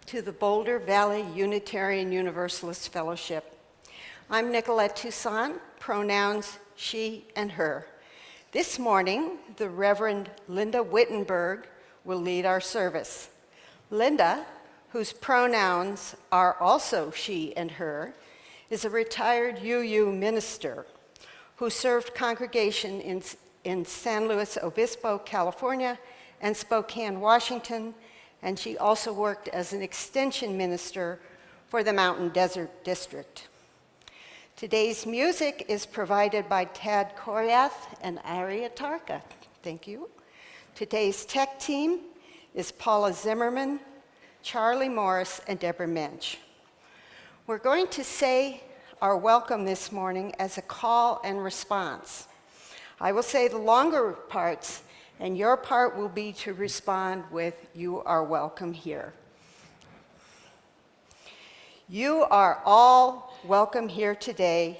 To the Boulder Valley Unitarian Universalist Fellowship. I'm Nicolette Toussaint, pronouns she and her. This morning, the Reverend Linda Whittenberg will lead our service. Linda, whose pronouns are also she and her, is a retired UU minister who served congregation in San Luis Obispo, California, and Spokane, Washington, and she also worked as an extension minister for the Mountain Desert District. Today's music is provided by Tad Koryath and Aria Tarka. Thank you. Today's tech team is Paula Zimmerman, Charlie Morris, and Deborah Mensch. We're going to say our welcome this morning as a call and response. I will say the longer parts, and your part will be to respond with, "You are welcome here." You are all welcome here today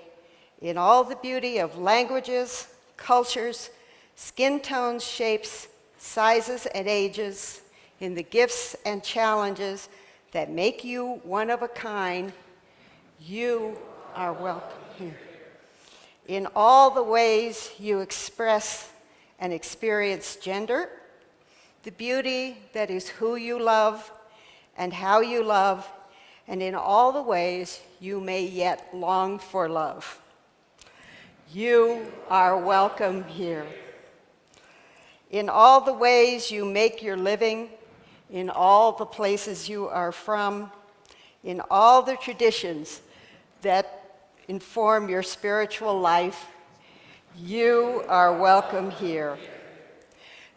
in all the beauty of languages, cultures, skin tones, shapes, sizes, and ages, in the gifts and challenges that make you one of a kind. You are welcome here. In all the ways you express and experience gender, the beauty that is who you love and how you love, and in all the ways you may yet long for love. You are welcome here. In all the ways you make your living, in all the places you are from, in all the traditions that inform your spiritual life, you are welcome here.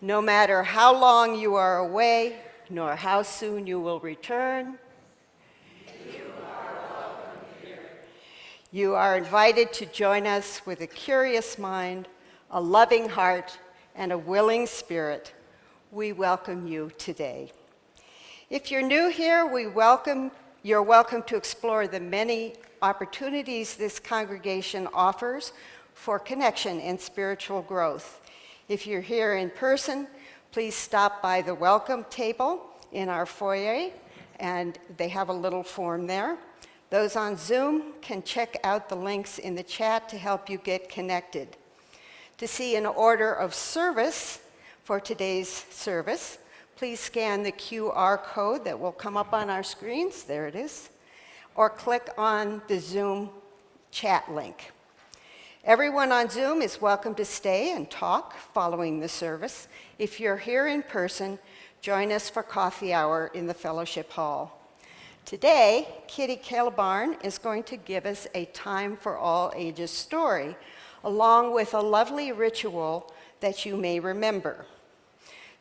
No matter how long you are away, nor how soon you will return, you are welcome here. You are invited to join us with a curious mind, a loving heart, and a willing spirit. We welcome you today. If you're new here, you're welcome to explore the many opportunities this congregation offers for connection and spiritual growth. If you're here in person, please stop by the welcome table in our foyer, and they have a little form there. Those on Zoom can check out the links in the chat to help you get connected. To see an order of service for today's service, please scan the QR code that will come up on our screens, there it is, or click on the Zoom chat link. Everyone on Zoom is welcome to stay and talk following the service. If you're here in person, join us for coffee hour in the fellowship hall. Today, Kitty Calabarn is going to give us a Time for All Ages story, along with a lovely ritual that you may remember.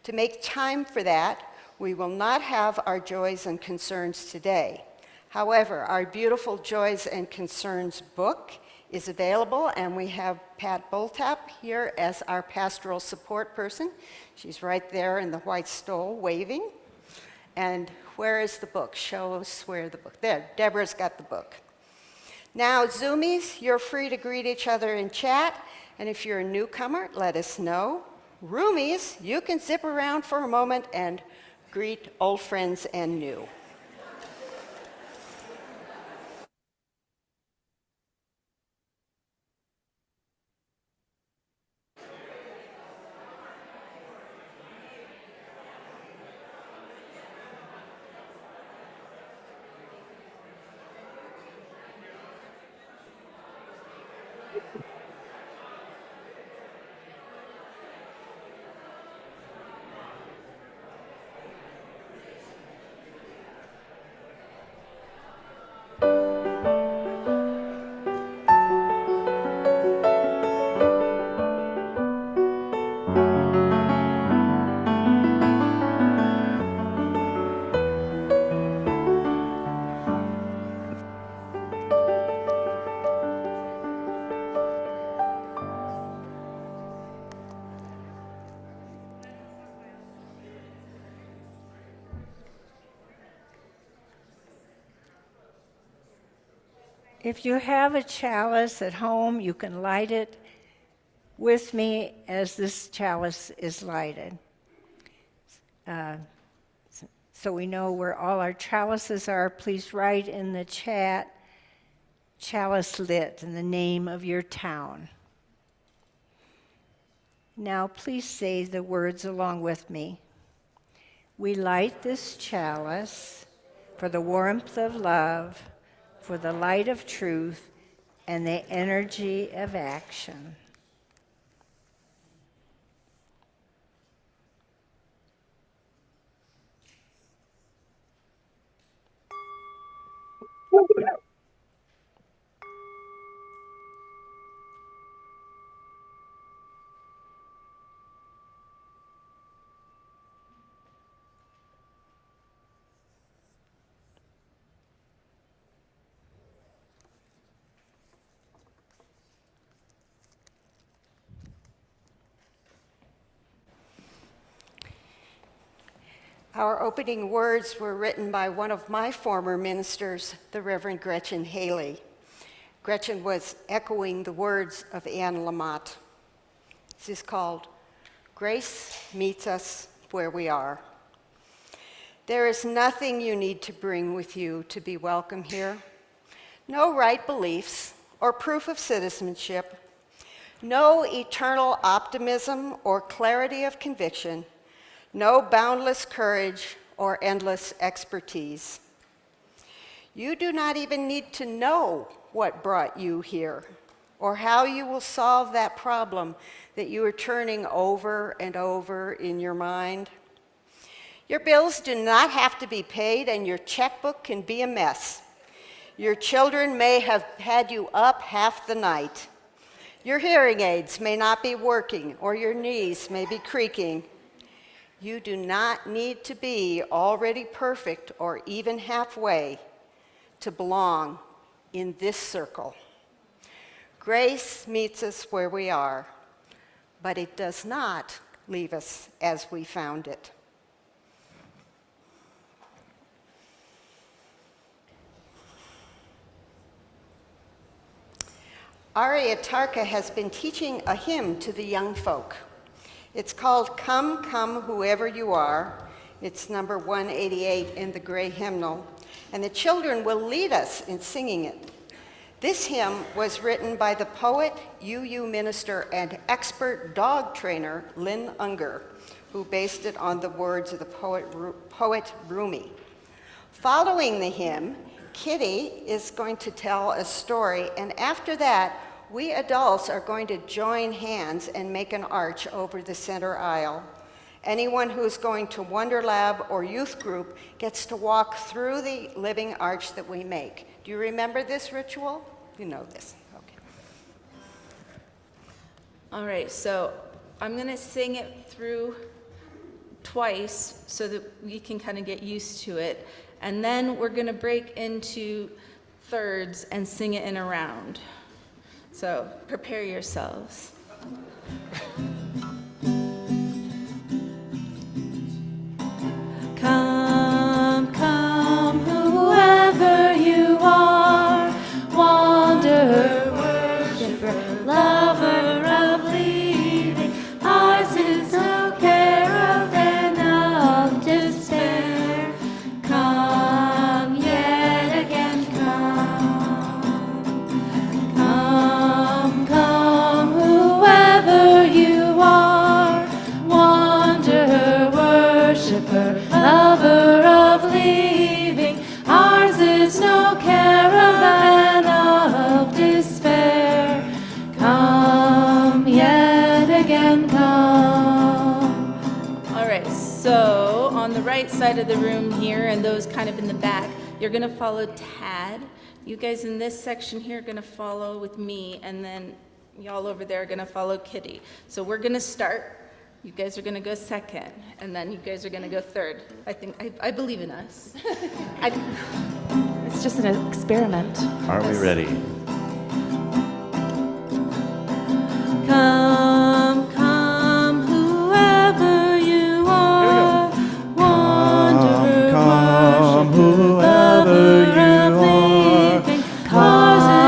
To make time for that, we will not have our joys and concerns today. However, our beautiful Joys and Concerns book is available, and we have Pat Boltap here as our pastoral support person. She's right there in the white stole waving. And where is the book? Show us where the book, there, Deborah's got the book. Now, Zoomies, you're free to greet each other in chat, and if you're a newcomer, let us know. Roomies, you can zip around for a moment and greet old friends and new. If you have a chalice at home, you can light it with me as this chalice is lighted. So we know where all our chalices are. Please write in the chat, chalice lit, in the name of your town. Now please say the words along with me. We light this chalice for the warmth of love, for the light of truth, and the energy of action. Our opening words were written by one of my former ministers, the Reverend Gretchen Haley. Gretchen was echoing the words of Anne Lamott. This is called Grace Meets Us Where We Are. There is nothing you need to bring with you to be welcome here. No right beliefs or proof of citizenship. No eternal optimism or clarity of conviction. No boundless courage or endless expertise. You do not even need to know what brought you here or how you will solve that problem that you are turning over and over in your mind. Your bills do not have to be paid and your checkbook can be a mess. Your children may have had you up half the night. Your hearing aids may not be working or your knees may be creaking. You do not need to be already perfect or even halfway to belong in this circle. Grace meets us where we are, but it does not leave us as we found it. Ari Atarka has been teaching a hymn to the young folk. It's called Come, Come, Whoever You Are. It's number 188 in the gray hymnal, and the children will lead us in singing it. This hymn was written by the poet, UU minister, and expert dog trainer, Lynn Unger, who based it on the words of the poet Rumi. Following the hymn, Kitty is going to tell a story, and after that, we adults are going to join hands and make an arch over the center aisle. Anyone who's going to Wonder Lab or youth group gets to walk through the living arch that we make. Do you remember this ritual? You know this. Okay. All right, so I'm going to sing it through twice so that we can kind of get used to it. And then we're going to break into thirds and sing it in a round. So prepare yourselves. Come, come, whoever you are, wanderer, worshiper, lover of leaving. Ours is no care of and of despair. Come yet again, come. Come, come, whoever you are, wanderer, worshiper, lover of leaving. Ours is no caravan of despair. Come yet again, come. All right, so on the right side of the room here and those kind of in the back, you're going to follow Tad. You guys in this section here are going to follow with me, and then y'all over there are going to follow Kitty. So we're going to start. You guys are going to go second, and then you guys are going to go third. I believe in us. It's just an experiment. Are we ready? Come, come, whoever you are, wanderer, Come, worshiper, whoever lover you of are, leaving, cause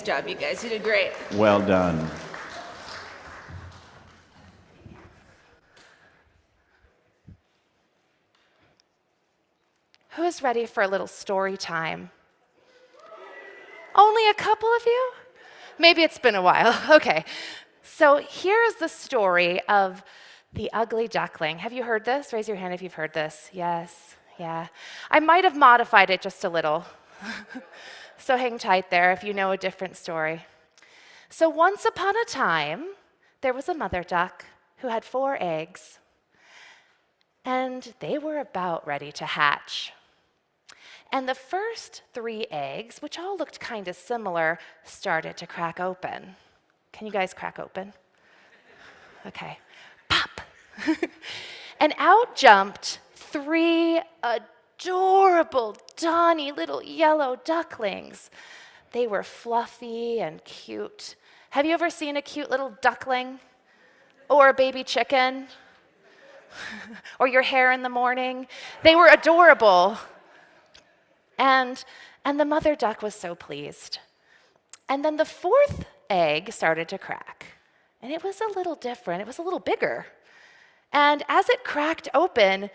job, you guys. You did great. Well done. Who's ready for a little story time? Only a couple of you? Maybe it's been a while. Okay. So here's the story of the ugly duckling. Have you heard this? Raise your hand if you've heard this. Yes. Yeah. I might have modified it just a little. So hang tight there if you know a different story. So once upon a time, there was a mother duck who had 4 eggs, and they were about ready to hatch. And the first 3 eggs, which all looked kind of similar, started to crack open. Can you guys crack open? Okay. Pop! And out jumped 3 adorable, dawny little yellow ducklings. They were fluffy and cute. Have you ever seen a cute little duckling? Or a baby chicken? Or your hair in the morning? They were adorable. And the mother duck was so pleased. And then the 4th egg started to crack. And it was a little different. It was a little bigger. And as it cracked open,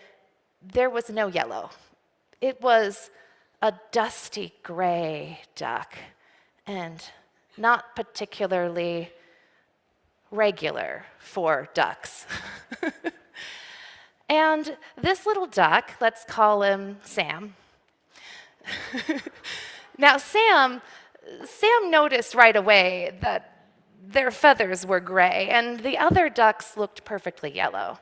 there was no yellow. It was a dusty gray duck, and not particularly regular for ducks. And this little duck, let's call him Sam. Now, Sam noticed right away that their feathers were gray, and the other ducks looked perfectly yellow.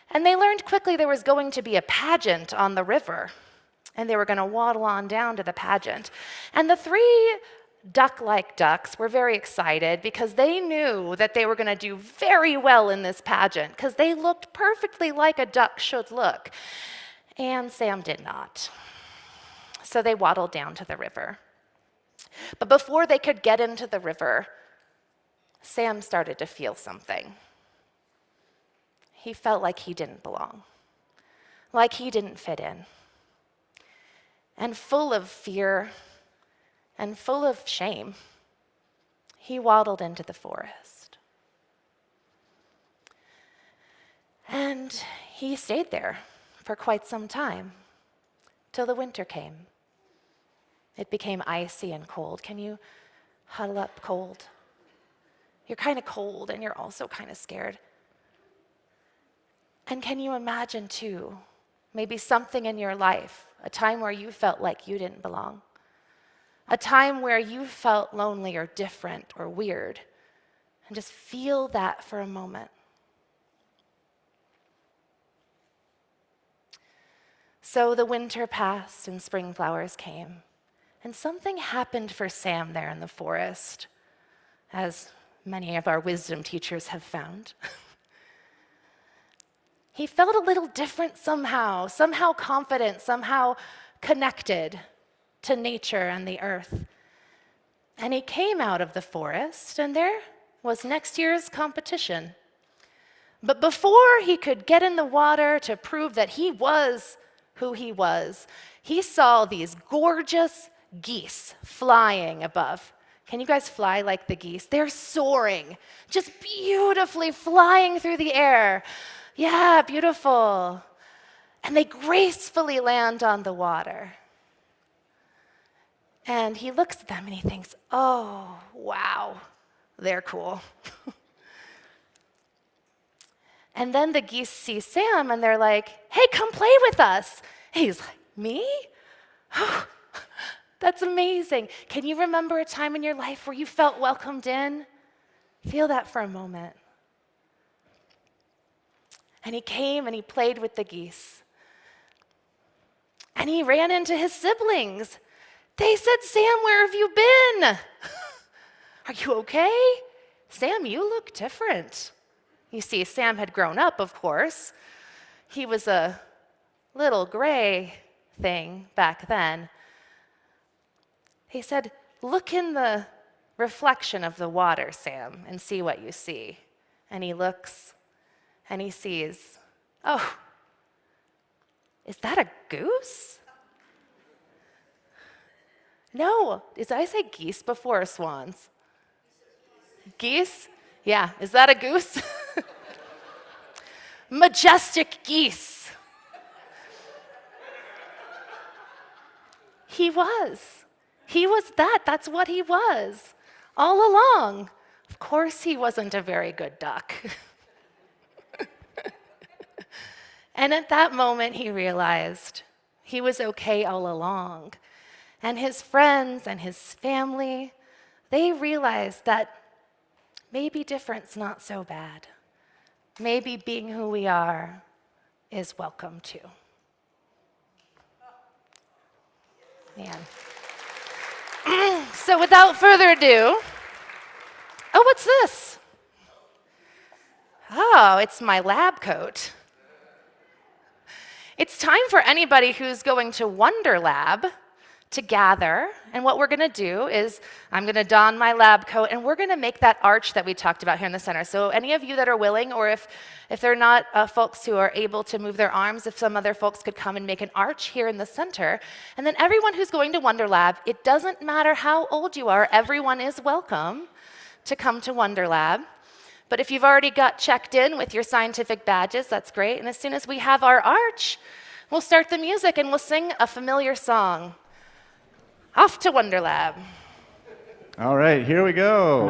And they learned quickly there was going to be a pageant on the river, and they were going to waddle on down to the pageant. And the 3 duck-like ducks were very excited because they knew that they were going to do very well in this pageant because they looked perfectly like a duck should look. And Sam did not. So they waddled down to the river. But before they could get into the river, Sam started to feel something. He felt like he didn't belong, like he didn't fit in. And full of fear and full of shame, he waddled into the forest. And he stayed there for quite some time, till the winter came. It became icy and cold. Can you huddle up cold? You're kind of cold and you're also kind of scared. And can you imagine too, maybe something in your life, a time where you felt like you didn't belong, a time where you felt lonely or different or weird, and just feel that for a moment. So the winter passed and spring flowers came, and something happened for Sam there in the forest, as many of our wisdom teachers have found. He felt a little different somehow confident, somehow connected to nature and the earth. And he came out of the forest, and there was next year's competition. But before he could get in the water to prove that he was who he was, he saw these gorgeous geese flying above. Can you guys fly like the geese? They're soaring, just beautifully flying through the air. Yeah, beautiful. And they gracefully land on the water. And he looks at them and he thinks, oh, wow, they're cool. And then the geese see Sam and they're like, hey, come play with us. And he's like, me? Oh, that's amazing. Can you remember a time in your life where you felt welcomed in? Feel that for a moment. And he came and he played with the geese. And he ran into his siblings. They said, Sam, where have you been? Are you okay? Sam, you look different. You see, Sam had grown up, of course. He was a little gray thing back then. He said, look in the reflection of the water, Sam, and see what you see. And he looks, and he sees, oh, is that a goose? No, did I say geese before or swans? Geese? Yeah, is that a goose? Majestic geese. He was. He was that. That's what he was. All along. Of course he wasn't a very good duck. And at that moment he realized he was okay all along. And his friends and his family, they realized that maybe different's not so bad. Maybe being who we are is welcome too. Man. So without further ado, oh, what's this? Oh, it's my lab coat. It's time for anybody who's going to Wonder Lab to gather, and what we're going to do is I'm going to don my lab coat, and we're going to make that arch that we talked about here in the center. So any of you that are willing, or if they're not folks who are able to move their arms, if some other folks could come and make an arch here in the center, and then everyone who's going to Wonder Lab, it doesn't matter how old you are, everyone is welcome to come to Wonder Lab. But if you've already got checked in with your scientific badges, that's great. And as soon as we have our arch, we'll start the music and we'll sing a familiar song. Off to Wonder Lab. All right, here we go.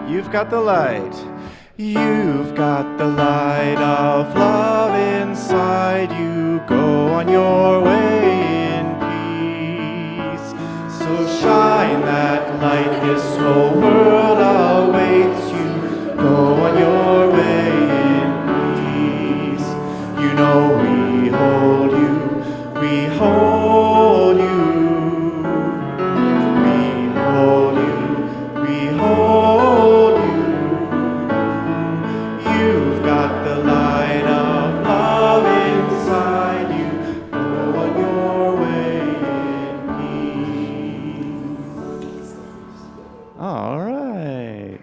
You've got the light. You've got the light of love inside you. Go on your way in peace. So shine that light. This whole world awaits you. Go on your way in peace. You know we hold you. We hold you. We hold you. We hold you. You've got the light of love inside you. Go on your way in peace. All right.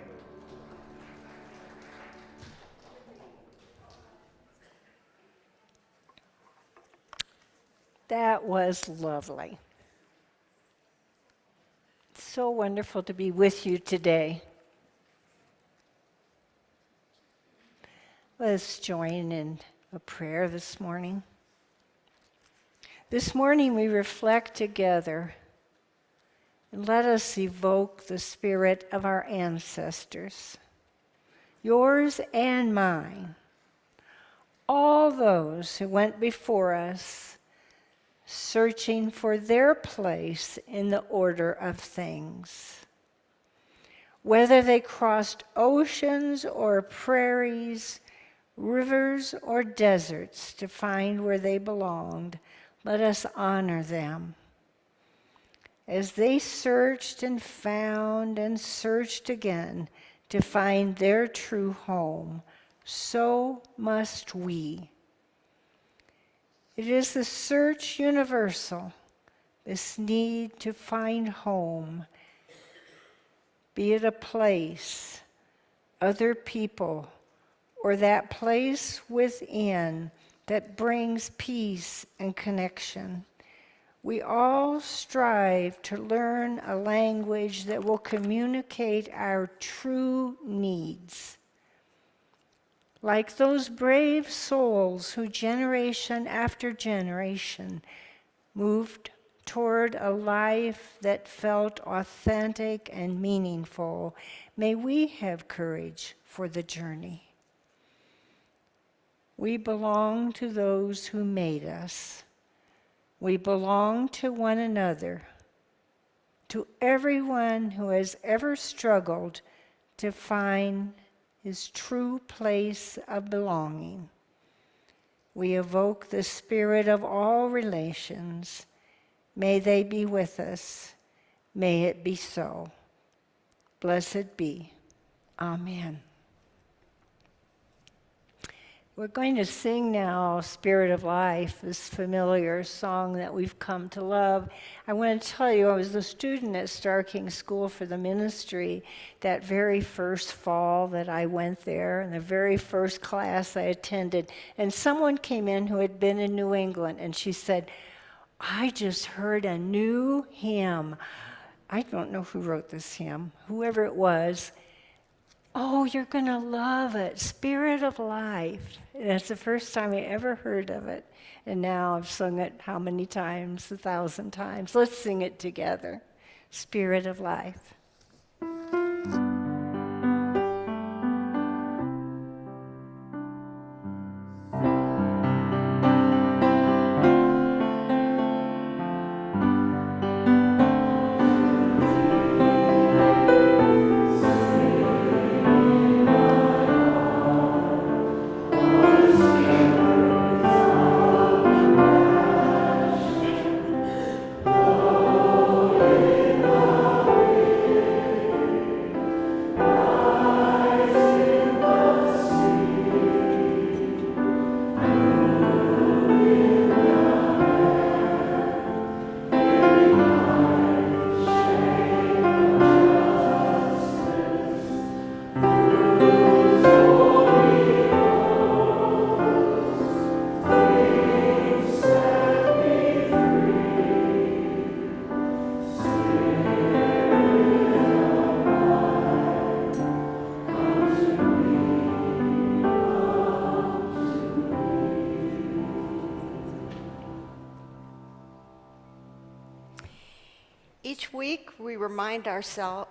That was lovely. So wonderful to be with you today. Let's join in a prayer this morning. This morning we reflect together and let us evoke the spirit of our ancestors, yours and mine, all those who went before us, searching for their place in the order of things. Whether they crossed oceans or prairies, rivers or deserts to find where they belonged, let us honor them. As they searched and found and searched again to find their true home, so must we. It is the search universal, this need to find home, be it a place, other people, or that place within that brings peace and connection. We all strive to learn a language that will communicate our true needs. Like those brave souls who generation after generation moved toward a life that felt authentic and meaningful, may we have courage for the journey. We belong to those who made us. We belong to one another, to everyone who has ever struggled to find his true place of belonging. We evoke the spirit of all relations. May they be with us. May it be so. Blessed be. Amen. We're going to sing now Spirit of Life, this familiar song that we've come to love. I want to tell you, I was a student at Star King School for the Ministry that very first fall that I went there, and the very first class I attended. And someone came in who had been in New England, and she said, I just heard a new hymn. I don't know who wrote this hymn, whoever it was. Oh, you're going to love it, Spirit of Life. And that's the first time I ever heard of it. And now I've sung it how many times? 1,000 times. Let's sing it together. Spirit of Life. Each week, we remind ourselves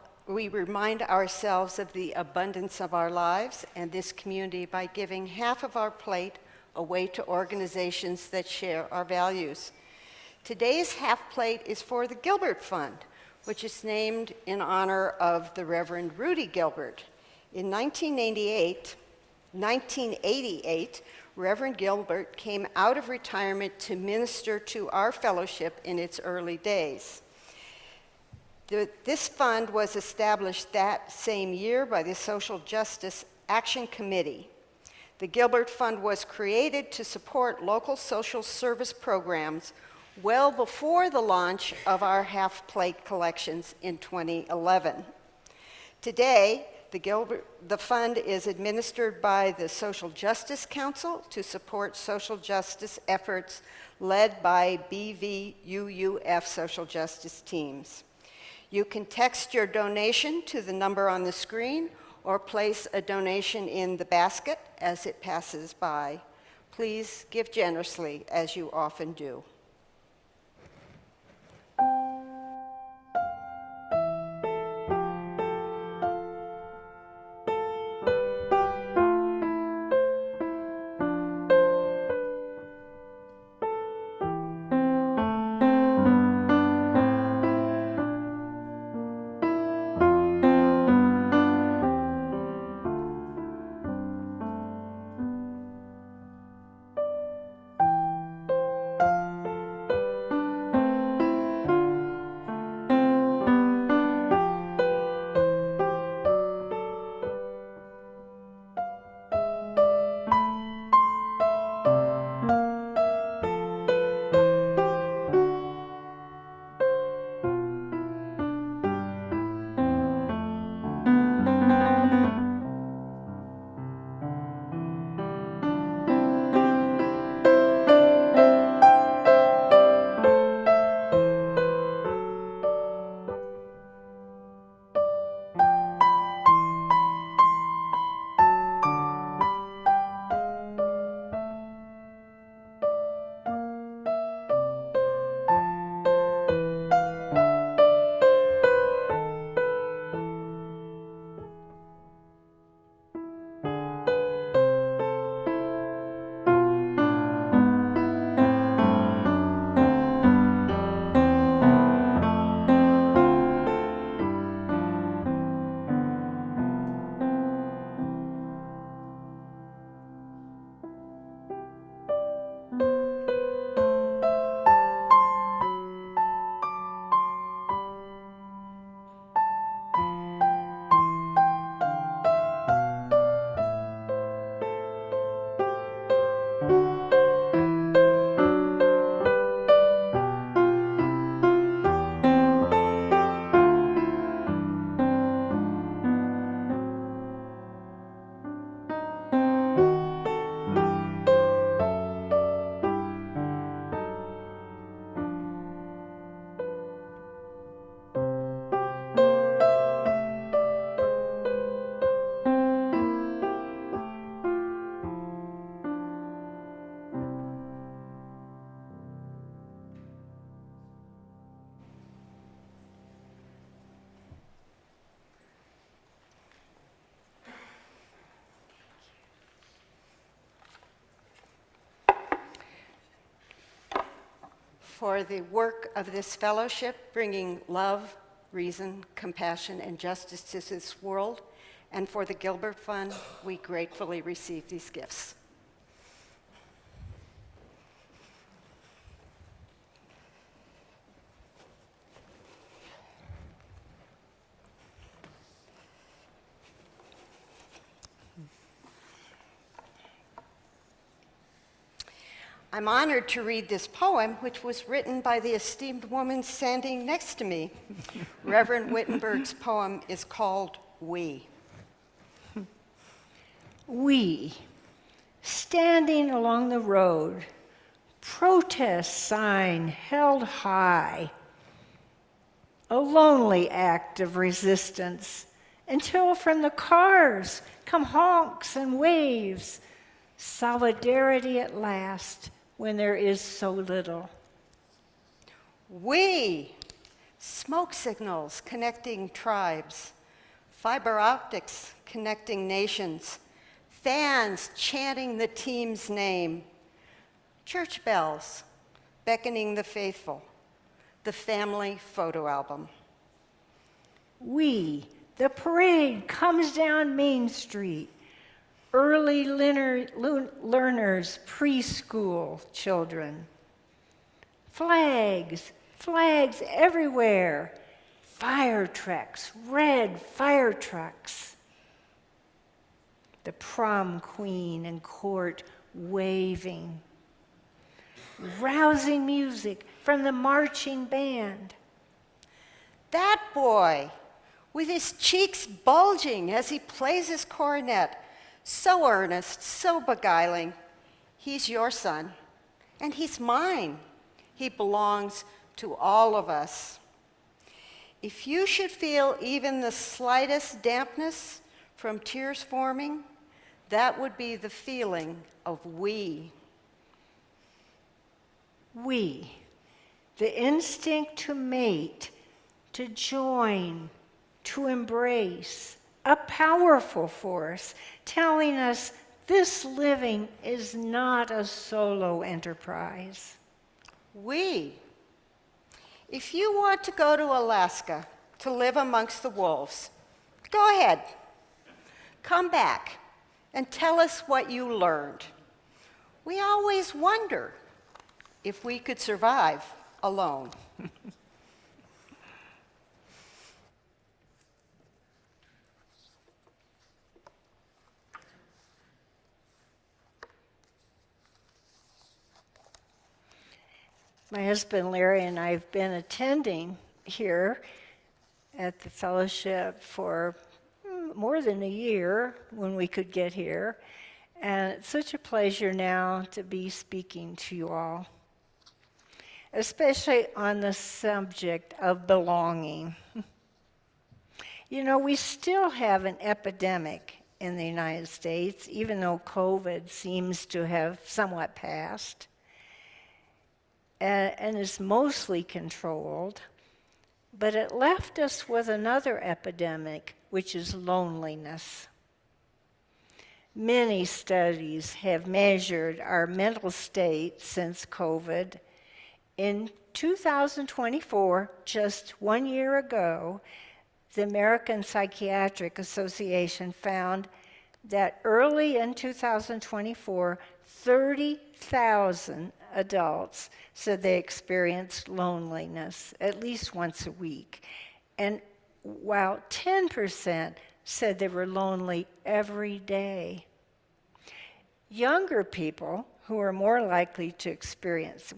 of the abundance of our lives and this community by giving half of our plate away to organizations that share our values. Today's half plate is for the Gilbert Fund, which is named in honor of the Reverend Rudy Gilbert. In 1988, Reverend Gilbert came out of retirement to minister to our fellowship in its early days. This fund was established that same year by the Social Justice Action Committee. The Gilbert Fund was created to support local social service programs well before the launch of our half plate collections in 2011. Today, the fund is administered by the Social Justice Council to support social justice efforts led by BVUUF social justice teams. You can text your donation to the number on the screen or place a donation in the basket as it passes by. Please give generously, as you often do. for the work of this fellowship, bringing love, reason, compassion, and justice to this world. And for the Gilbert Fund, we gratefully receive these gifts. I'm honored to read this poem, which was written by the esteemed woman standing next to me. Reverend Whittenberg's poem is called We. We, standing along the road, protest sign held high, a lonely act of resistance, until from the cars come honks and waves, solidarity at last when there is so little. We, smoke signals connecting tribes, fiber optics connecting nations, fans chanting the team's name, church bells beckoning the faithful, the family photo album. We, the parade comes down Main Street, early learners, preschool children. Flags everywhere. Fire trucks, red fire trucks. The prom queen and court waving. Rousing music from the marching band. That boy, with his cheeks bulging as he plays his cornet, so earnest, so beguiling. He's your son, and he's mine. He belongs to all of us. If you should feel even the slightest dampness from tears forming, that would be the feeling of we. We, the instinct to mate, to join, to embrace, a powerful force telling us this living is not a solo enterprise. We. If you want to go to Alaska to live amongst the wolves, go ahead. Come back and tell us what you learned. We always wonder if we could survive alone. My husband Larry and I have been attending here at the fellowship for more than a year when we could get here. And it's such a pleasure now to be speaking to you all, especially on the subject of belonging. You know, we still have an epidemic in the United States, even though COVID seems to have somewhat passed. And is mostly controlled, but it left us with another epidemic, which is loneliness. Many studies have measured our mental state since COVID. In 2024, just 1 year ago, the American Psychiatric Association found that early in 2024, 30,000 adults said they experienced loneliness at least once a week. And while 10% said they were lonely every day. Younger people who were more likely to experience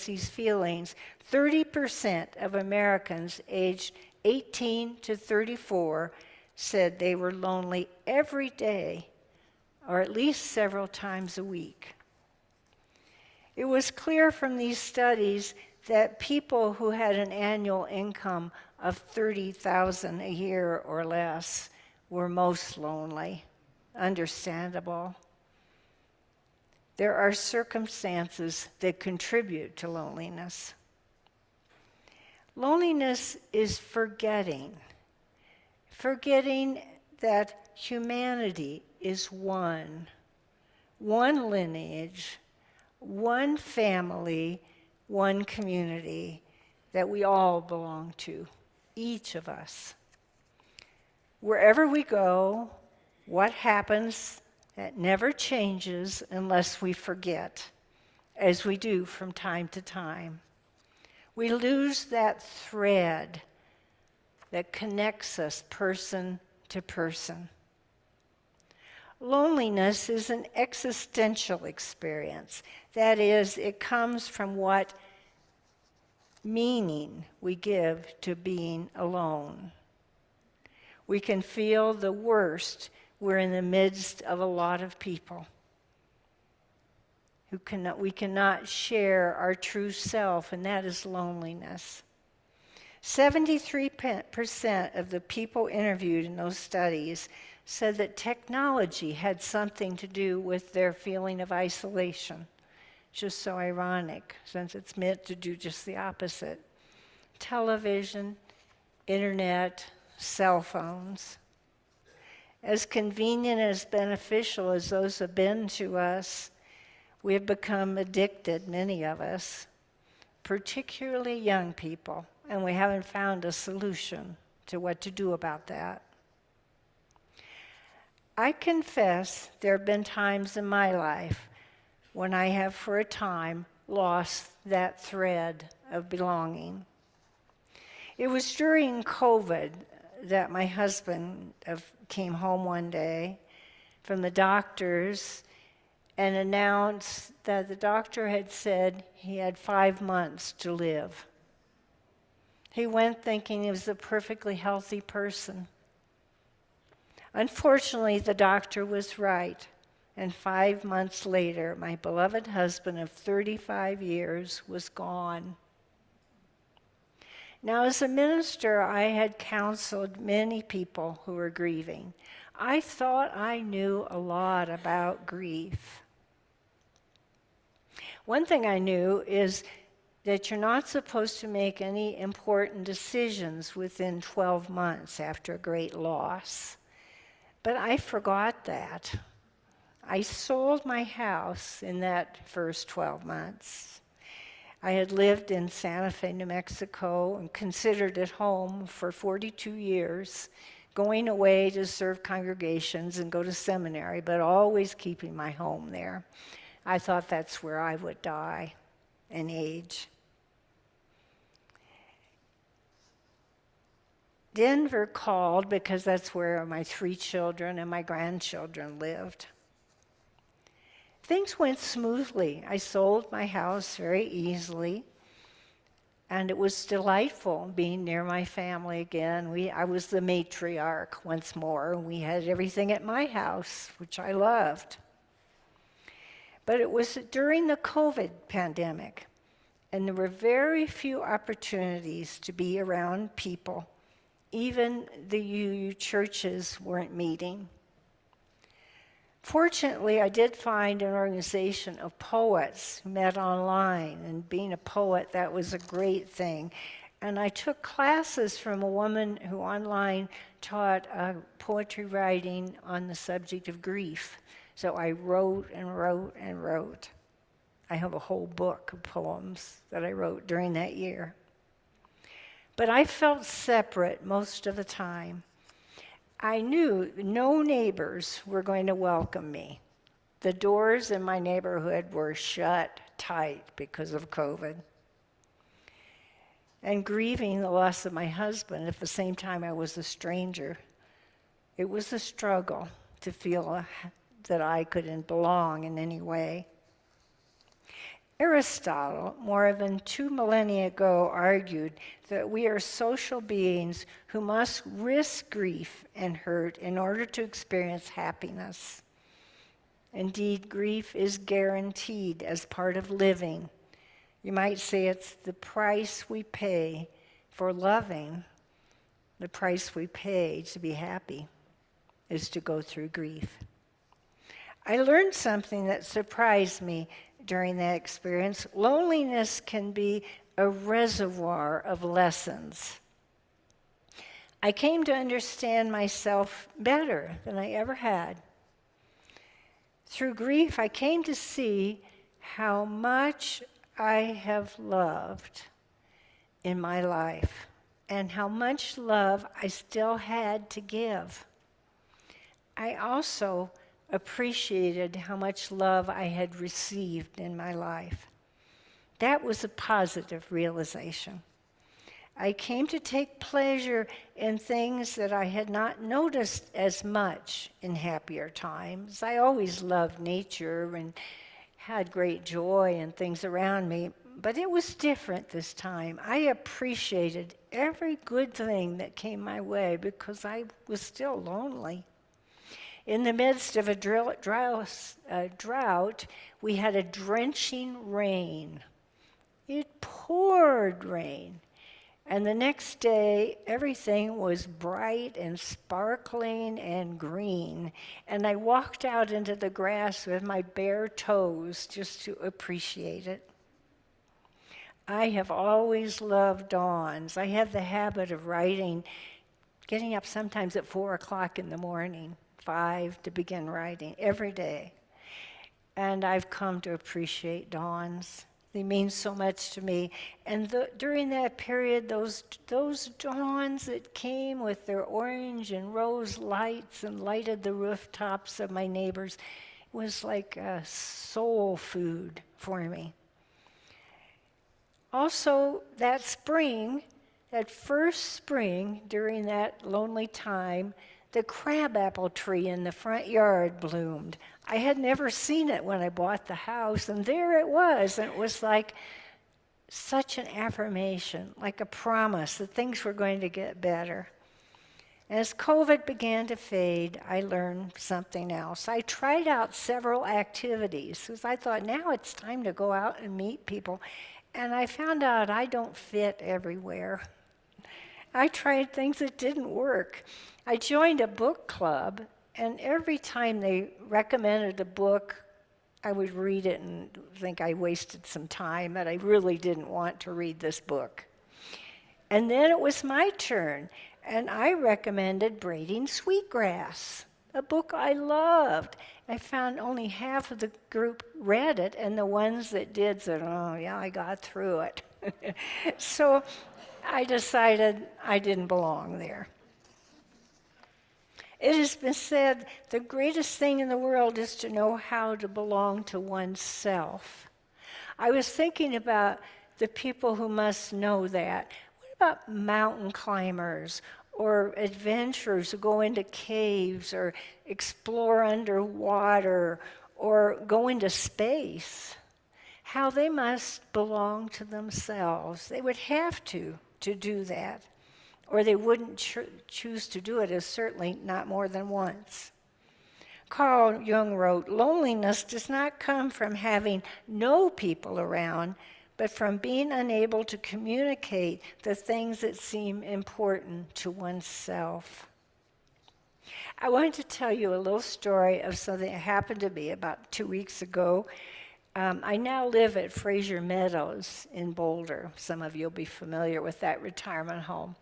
these feelings, 30% of Americans aged 18 to 34 said they were lonely every day or at least several times a week. It was clear from these studies that people who had an annual income of $30,000 a year or less were most lonely. Understandable. There are circumstances that contribute to loneliness. Loneliness is forgetting that humanity is one lineage, one family, one community that we all belong to, each of us. Wherever we go, what happens, that never changes unless we forget, as we do from time to time. We lose that thread that connects us person to person. Loneliness is an existential experience. That is, it comes from what meaning we give to being alone. We can feel the worst. We're in the midst of a lot of people we cannot share our true self, and that is loneliness. 73% of the people interviewed in those studies said that technology had something to do with their feeling of isolation. Just so ironic, since it's meant to do just the opposite. Television, internet, cell phones. As convenient and as beneficial as those have been to us, we have become addicted, many of us, particularly young people, and we haven't found a solution to what to do about that. I confess there have been times in my life when I have, for a time, lost that thread of belonging. It was during COVID that my husband came home one day from the doctors and announced that the doctor had said he had 5 months to live. He went thinking he was a perfectly healthy person. Unfortunately, the doctor was right, and 5 months later, my beloved husband of 35 years was gone. Now, as a minister, I had counseled many people who were grieving. I thought I knew a lot about grief. One thing I knew is that you're not supposed to make any important decisions within 12 months after a great loss. But I forgot that. I sold my house in that first 12 months. I had lived in Santa Fe, New Mexico, and considered it home for 42 years, going away to serve congregations and go to seminary, but always keeping my home there. I thought that's where I would die and age. Denver called because that's where my 3 children and my grandchildren lived. Things went smoothly. I sold my house very easily, and it was delightful being near my family again. I was the matriarch once more, and we had everything at my house, which I loved. But it was during the COVID pandemic, and there were very few opportunities to be around people. Even the UU churches weren't meeting. Fortunately, I did find an organization of poets who met online, and being a poet, that was a great thing. And I took classes from a woman who online taught poetry writing on the subject of grief. So I wrote and wrote and wrote. I have a whole book of poems that I wrote during that year. But I felt separate most of the time. I knew no neighbors were going to welcome me. The doors in my neighborhood were shut tight because of COVID. And grieving the loss of my husband, at the same time I was a stranger, it was a struggle to feel that I couldn't belong in any way. Aristotle, more than 2 millennia ago, argued that we are social beings who must risk grief and hurt in order to experience happiness. Indeed, grief is guaranteed as part of living. You might say it's the price we pay for loving. The price we pay to be happy is to go through grief. I learned something that surprised me during that experience. Loneliness can be a reservoir of lessons. I came to understand myself better than I ever had. Through grief, I came to see how much I have loved in my life and how much love I still had to give. I also appreciated how much love I had received in my life. That was a positive realization. I came to take pleasure in things that I had not noticed as much in happier times. I always loved nature and had great joy in things around me, but it was different this time. I appreciated every good thing that came my way because I was still lonely. In the midst of a drought, we had a drenching rain. It poured rain. And the next day, everything was bright and sparkling and green. And I walked out into the grass with my bare toes just to appreciate it. I have always loved dawns. I have the habit of writing, getting up sometimes at 4 o'clock in the morning, 5 to begin writing every day. And I've come to appreciate dawns. They mean so much to me. And during that period, those dawns that came with their orange and rose lights and lighted the rooftops of my neighbors was like soul food for me. Also, that spring, that first spring during that lonely time, the crabapple tree in the front yard bloomed. I had never seen it when I bought the house, and there it was. And it was like such an affirmation, like a promise that things were going to get better. As COVID began to fade, I learned something else. I tried out several activities because I thought, now it's time to go out and meet people. And I found out I don't fit everywhere. I tried things that didn't work. I joined a book club, and every time they recommended a book, I would read it and think I wasted some time, that I really didn't want to read this book. And then it was my turn, and I recommended Braiding Sweetgrass, a book I loved. I found only half of the group read it, and the ones that did said, oh, yeah, I got through it. So I decided I didn't belong there. It has been said the greatest thing in the world is to know how to belong to oneself. I was thinking about the people who must know that. What about mountain climbers or adventurers who go into caves or explore underwater or go into space? How they must belong to themselves. They would have to do that, or they wouldn't choose to do it, as certainly not more than once. Carl Jung wrote, loneliness does not come from having no people around, but from being unable to communicate the things that seem important to oneself. I wanted to tell you a little story of something that happened to me about 2 weeks ago. I now live at Fraser Meadows in Boulder. Some of you will be familiar with that retirement home.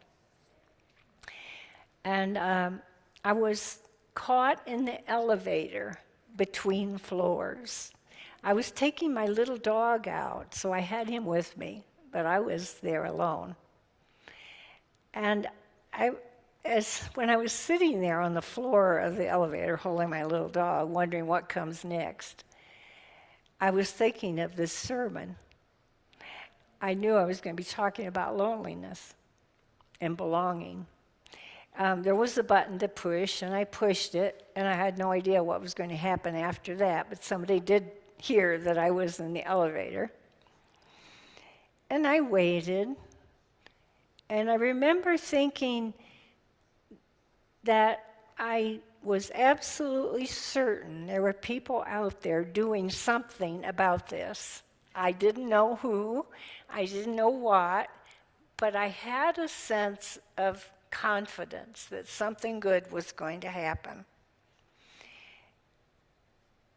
And I was caught in the elevator between floors. I was taking my little dog out, so I had him with me, but I was there alone. And when I was sitting there on the floor of the elevator holding my little dog, wondering what comes next, I was thinking of this sermon. I knew I was going to be talking about loneliness and belonging. There was a button to push, and I pushed it, and I had no idea what was going to happen after that, but somebody did hear that I was in the elevator. And I waited, and I remember thinking that I was absolutely certain there were people out there doing something about this. I didn't know who, I didn't know what, but I had a sense of confidence that something good was going to happen.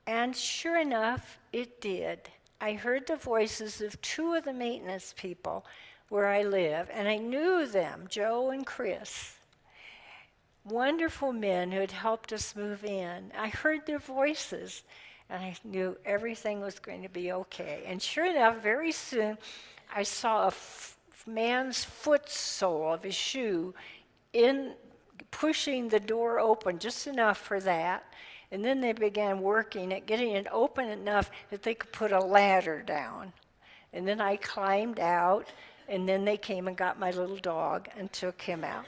And sure enough, it did. I heard the voices of 2 of the maintenance people where I live, and I knew them, Joe and Chris. Wonderful men who had helped us move in. I heard their voices, and I knew everything was going to be okay. And sure enough, very soon, I saw a man's foot sole of his shoe in pushing the door open just enough for that. And then they began working at getting it open enough that they could put a ladder down. And then I climbed out, and then they came and got my little dog and took him out.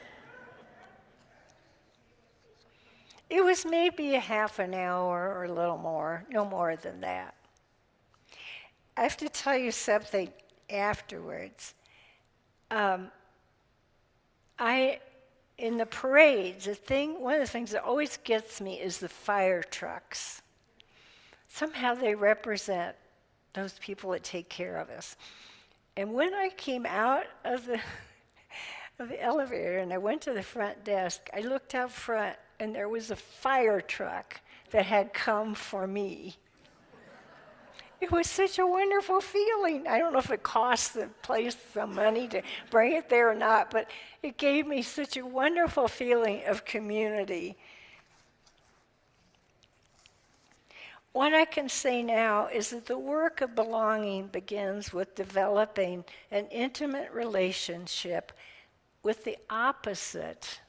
It was maybe a half an hour or a little more, no more than that. I have to tell you something afterwards. In the parades, one of the things that always gets me is the fire trucks. Somehow they represent those people that take care of us. And when I came out of the elevator and I went to the front desk, I looked out front and there was a fire truck that had come for me. It was such a wonderful feeling. I don't know if it cost the place some money to bring it there or not, but it gave me such a wonderful feeling of community. What I can say now is that the work of belonging begins with developing an intimate relationship with the opposite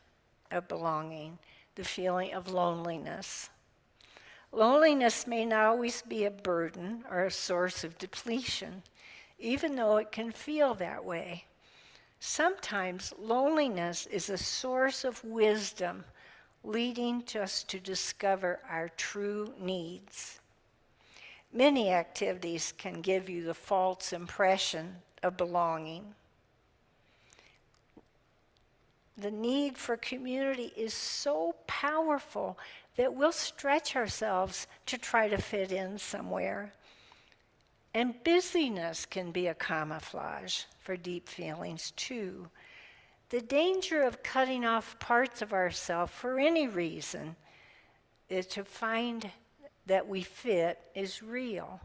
of belonging, the feeling of loneliness. Loneliness may not always be a burden or a source of depletion, even though it can feel that way. Sometimes loneliness is a source of wisdom, leading us to discover our true needs. Many activities can give you the false impression of belonging. The need for community is so powerful that we'll stretch ourselves to try to fit in somewhere. And busyness can be a camouflage for deep feelings too. The danger of cutting off parts of ourselves for any reason is to find that we fit is real.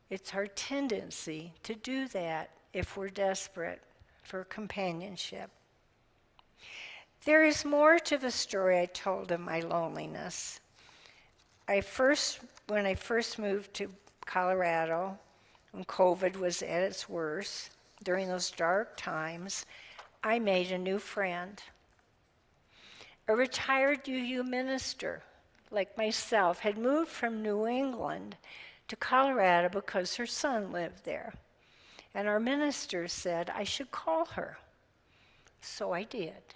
It's our tendency to do that if we're desperate for companionship. There is more to the story I told of my loneliness. When I first moved to Colorado, when COVID was at its worst, during those dark times, I made a new friend. A retired UU minister, like myself, had moved from New England to Colorado because her son lived there. And our minister said I should call her. So I did.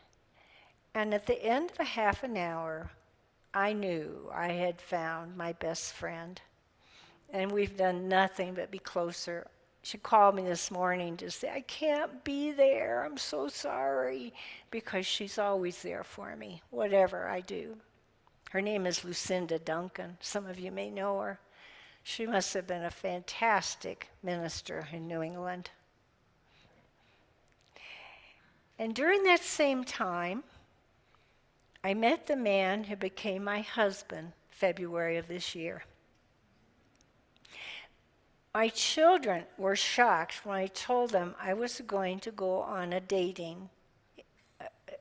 And at the end of a half an hour, I knew I had found my best friend. And we've done nothing but be closer. She called me this morning to say, I can't be there. I'm so sorry. Because she's always there for me, whatever I do. Her name is Lucinda Duncan. Some of you may know her. She must have been a fantastic minister in New England. And during that same time, I met the man who became my husband February of this year. My children were shocked when I told them I was going to go on a dating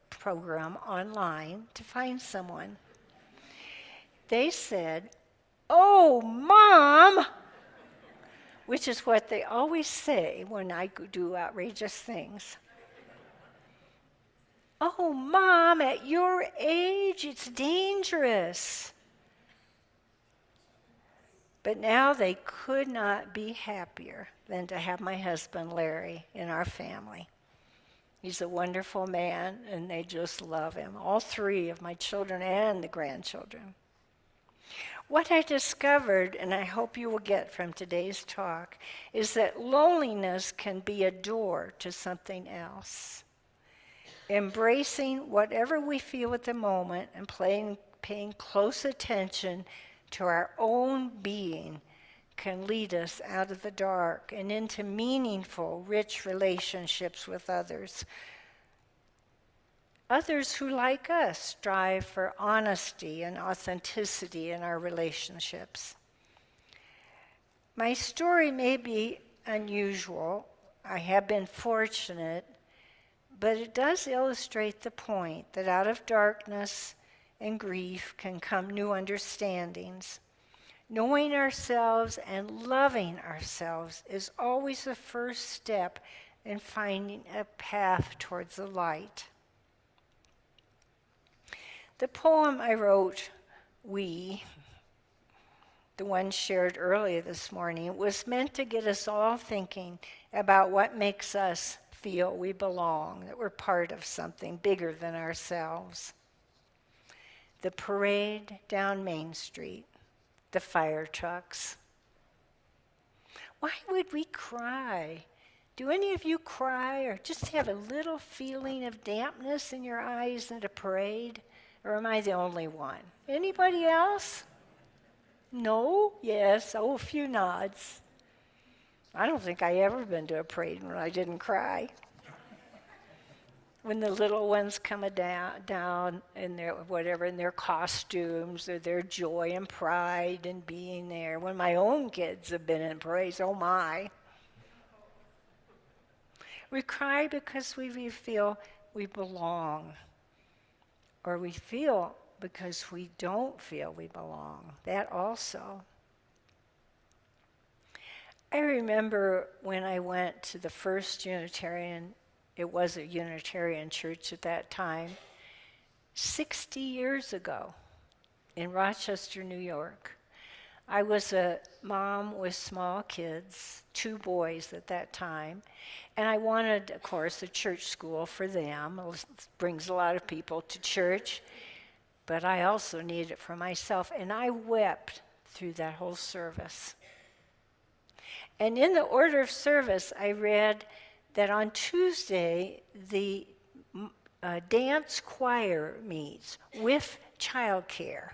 program online to find someone. They said, "Oh, Mom," which is what they always say when I do outrageous things. "Oh, Mom, at your age, it's dangerous." But now they could not be happier than to have my husband, Larry, in our family. He's a wonderful man, and they just love him, all three of my children and the grandchildren. What I discovered, and I hope you will get from today's talk, is that loneliness can be a door to something else. Embracing whatever we feel at the moment and paying close attention to our own being can lead us out of the dark and into meaningful, rich relationships with others. Others who, like us, strive for honesty and authenticity in our relationships. My story may be unusual. I have been fortunate, but it does illustrate the point that out of darkness and grief can come new understandings. Knowing ourselves and loving ourselves is always the first step in finding a path towards the light. The poem I wrote, We, the one shared earlier this morning, was meant to get us all thinking about what makes us feel we belong, that we're part of something bigger than ourselves. The parade down Main Street, the fire trucks. Why would we cry? Do any of you cry or just have a little feeling of dampness in your eyes at a parade? Or am I the only one? Anybody else? No? Yes? Oh, a few nods. I don't think I ever been to a parade when I didn't cry. When the little ones come down in their whatever, in their costumes or their joy and pride in being there. When my own kids have been in parades, oh my. We cry because we feel we belong. Or we feel because we don't feel we belong. That also. I remember when I went to the first Unitarian, it was a Unitarian church at that time, 60 years ago in Rochester, New York. I was a mom with small kids, 2 boys at that time, and I wanted, of course, a church school for them. It brings a lot of people to church, but I also needed it for myself, and I wept through that whole service. And in the order of service, I read that on Tuesday, the dance choir meets with childcare.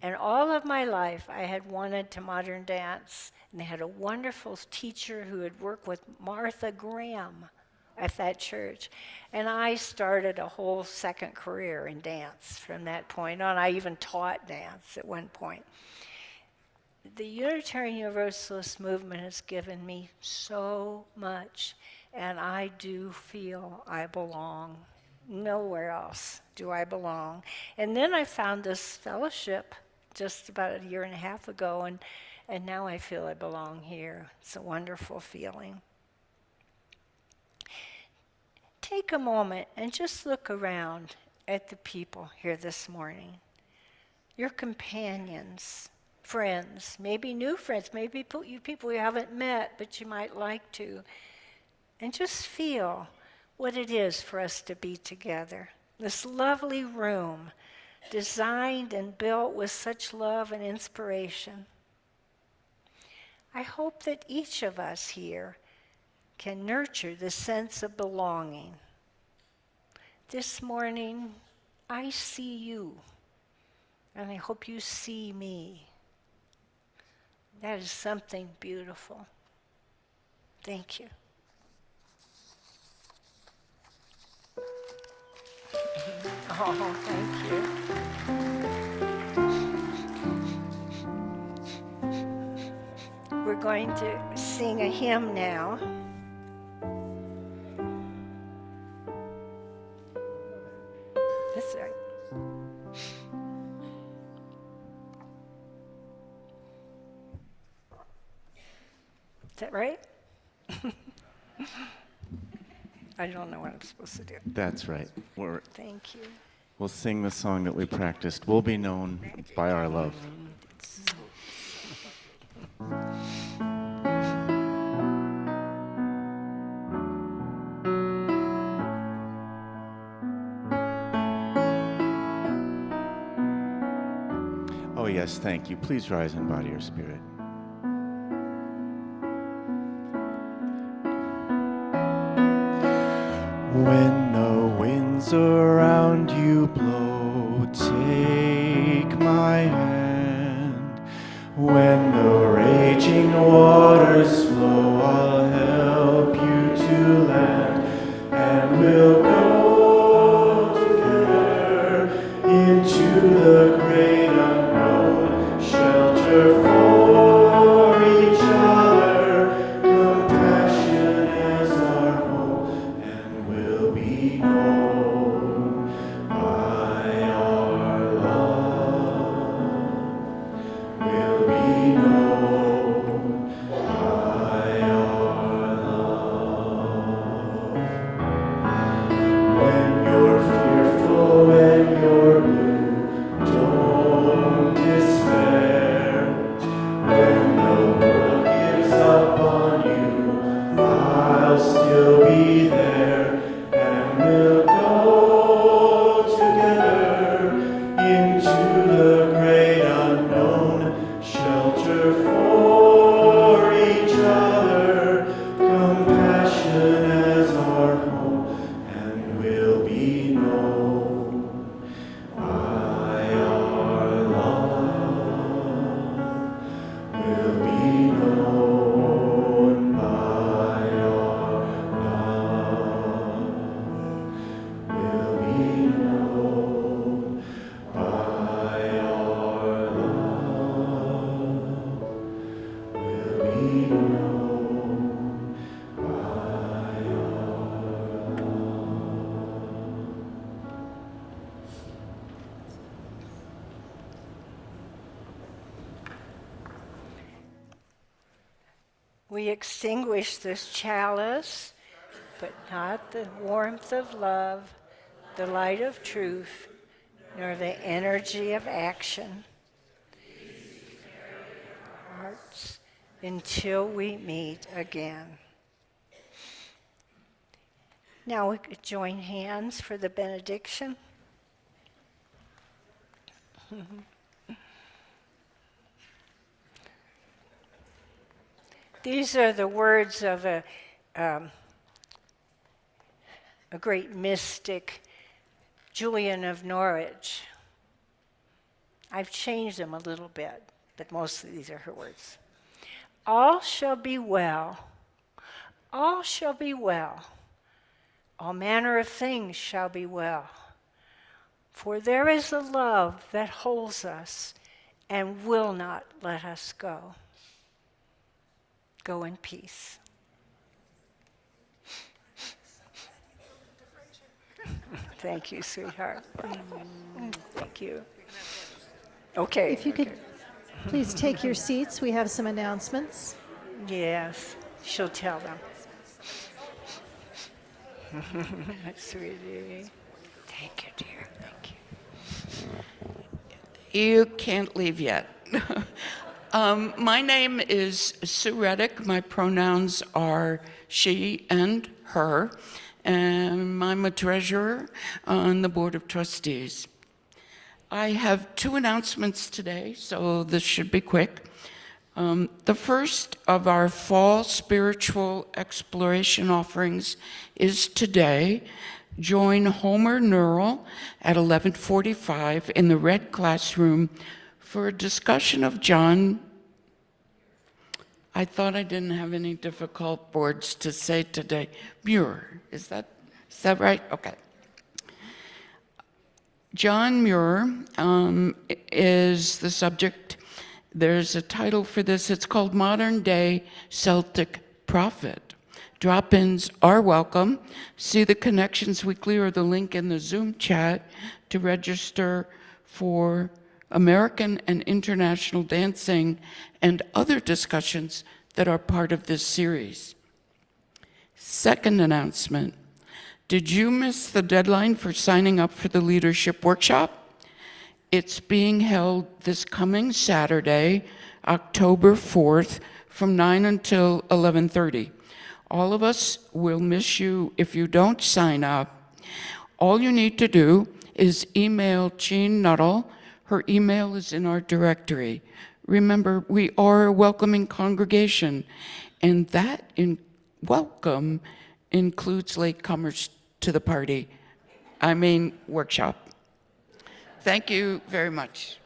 And all of my life, I had wanted to modern dance, and they had a wonderful teacher who had worked with Martha Graham at that church. And I started a whole second career in dance from that point on. I even taught dance at one point. The Unitarian Universalist movement has given me so much, and I do feel I belong. Nowhere else do I belong. And then I found this fellowship just about a year and a half ago, and now I feel I belong here. It's a wonderful feeling. Take a moment and just look around at the people here this morning. Your companions, friends, maybe new friends, maybe people you haven't met, but you might like to. And just feel what it is for us to be together. This lovely room, designed and built with such love and inspiration. I hope that each of us here can nurture the sense of belonging. This morning, I see you, and I hope you see me. That is something beautiful. Thank you. Oh, thank you. We're going to sing a hymn now. That's right. Is that right? I don't know what I'm supposed to do. That's right. Thank you. We'll sing the song that we practiced. We'll be known by our love. Oh, yes, thank you. Please rise in body or spirit. When the winds around you blow, take my hand. When the raging waters flow, I'll help you to land, and we'll go together into the great unknown, shelter for each other, compassion as our home, and we'll be known by our love. We'll be We extinguish this chalice, but not the warmth of love, the light of truth, nor the energy of action. Hearts until we meet again. Now we could join hands for the benediction. These are the words of a great mystic, Julian of Norwich. I've changed them a little bit, but most of these are her words. All shall be well. All shall be well. All manner of things shall be well. For there is a love that holds us and will not let us go. Go in peace. Thank you, sweetheart. Thank you. Okay. If you could please take your seats, we have some announcements. Yes, she'll tell them. Sweetie. Thank you, dear. Thank you. You can't leave yet. My name is Sue Reddick. My pronouns are she and her, and I'm a treasurer on the Board of Trustees. I have two announcements today, so this should be quick. The first of our fall spiritual exploration offerings is today. Join Homer Neural at 11:45 in the red classroom for a discussion of John. I thought I didn't have any difficult words to say today. Muir, is that right? Okay. John Muir is the subject. There's a title for this. It's called Modern Day Celtic Prophet. Drop-ins are welcome. See the Connections Weekly or the link in the Zoom chat to register for American and international dancing and other discussions that are part of this series. Second announcement. Did you miss the deadline for signing up for the leadership workshop? It's being held this coming Saturday, October 4th, from 9 until 11:30. All of us will miss you if you don't sign up. All you need to do is email Jean Nuttall. Her email is in our directory. Remember, we are a welcoming congregation, and that welcome includes latecomers to the party. Workshop. Thank you very much.